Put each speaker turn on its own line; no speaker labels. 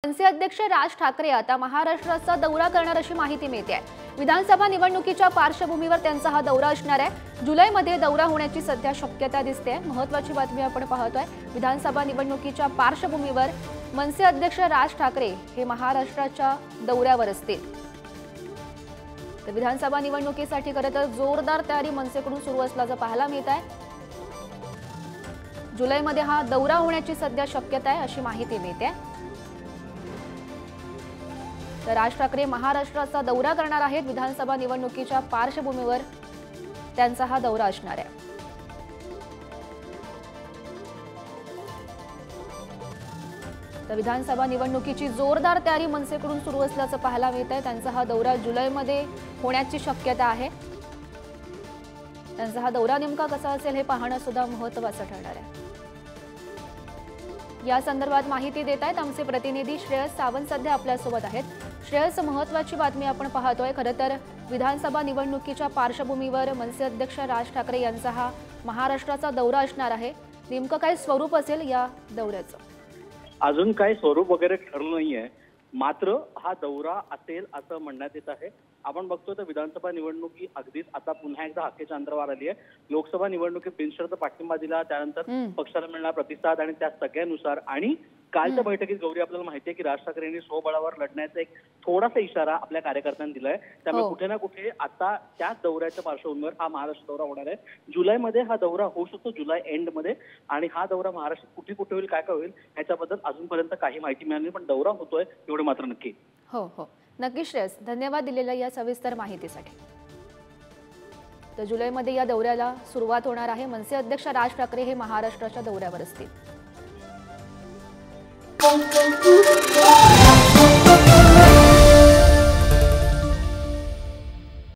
मनसे अध्यक्ष राज ठाकरे आता महाराष्ट्राचा दौरा करणार अशी माहिती मिळते आहे। विधानसभा निवडणुकीच्या पार्श्वभूमीवर त्यांचा हा दौरा असणार आहे। जुलैमध्ये दौरा होण्याची सध्या शक्यता दिसते। महत्त्वाची बातमी आपण पाहतोय। विधानसभा निवडणुकीच्या पार्श्वभूमीवर मनसे अध्यक्ष राज ठाकरे हे महाराष्ट्राच्या दौऱ्यावर असतील। तर विधानसभा निवडणुकीसाठी खरं तर जोरदार तयारी मनसेकडून सुरू असल्याचं पाहायला मिळत आहे। जुलैमध्ये हा दौरा होण्याची सध्या शक्यता आहे अशी माहिती मिळते। तर राज ठाकरे महाराष्ट्राचा दौरा करणार आहेत। विधानसभा निवडणुकीच्या पार्श्वभूमीवर त्यांचा हा दौरा असणार आहे। तर विधानसभा निवडणुकीची जोरदार तयारी मनसेकडून सुरू असल्याचं पाहायला मिळत आहे। त्यांचा हा दौरा जुलैमध्ये होण्याची शक्यता आहे। त्यांचा हा दौरा नेमका कसा असेल हे पाहणं सुद्धा महत्त्वाचं ठरणार आहे। या संदर्भात माहिती देत आहेत आमचे प्रतिनिधी श्रेयस सावंत सध्या आपल्यासोबत आहेत। श्रेयस, महत्त्वाची बातमी आपण पाहतोय। खरं तर विधानसभा निवडणुकीच्या पार्श्वभूमीवर मनसे अध्यक्ष राज ठाकरे यांचा हा महाराष्ट्राचा दौरा असणार आहे। नेमकं काय स्वरूप असेल या दौऱ्याचं?
अजून काही स्वरूप वगैरे ठरलं नाहीये, मात्र हा दौरा असेल असं म्हणण्यात येत आहे। आपण बघतोय तर विधानसभा निवडणुकी अगदीच आता पुन्हा एकदा हाकेच्या अंतरावर आली आहे। लोकसभा निवडणुकीत बिनशर्त पाठिंबा दिला, त्यानंतर पक्षाला मिळणारा प्रतिसाद आणि त्या सगळ्यानुसार आणि कालच्या बैठकीत गौरी आपल्याला माहिती आहे की राज ठाकरे यांनी स्वबळावर लढण्याचा एक थोडासा इशारा आपल्या कार्यकर्त्यांनी दिलाय। त्यामुळे कुठे ना कुठे आता त्याच दौऱ्याच्या पार्श्वभूमीवर हा महाराष्ट्र दौरा होणार आहे। जुलैमध्ये हा दौरा होऊ शकतो, जुलै एंड मध्ये, आणि हा दौरा महाराष्ट्रात कुठे कुठे होईल, काय काय होईल ह्याच्याबद्दल अजूनपर्यंत काही माहिती मिळाली नाही, पण दौरा होतोय एवढं मात्र नक्की।
हो, नक्की श्रेयस, धन्यवाद दिलेल्या या सविस्तर माहितीसाठी। तर जुलैमध्ये या दौऱ्याला सुरुवात होणार आहे। मनसे अध्यक्ष राज ठाकरे हे महाराष्ट्राच्या दौऱ्यावर असतील।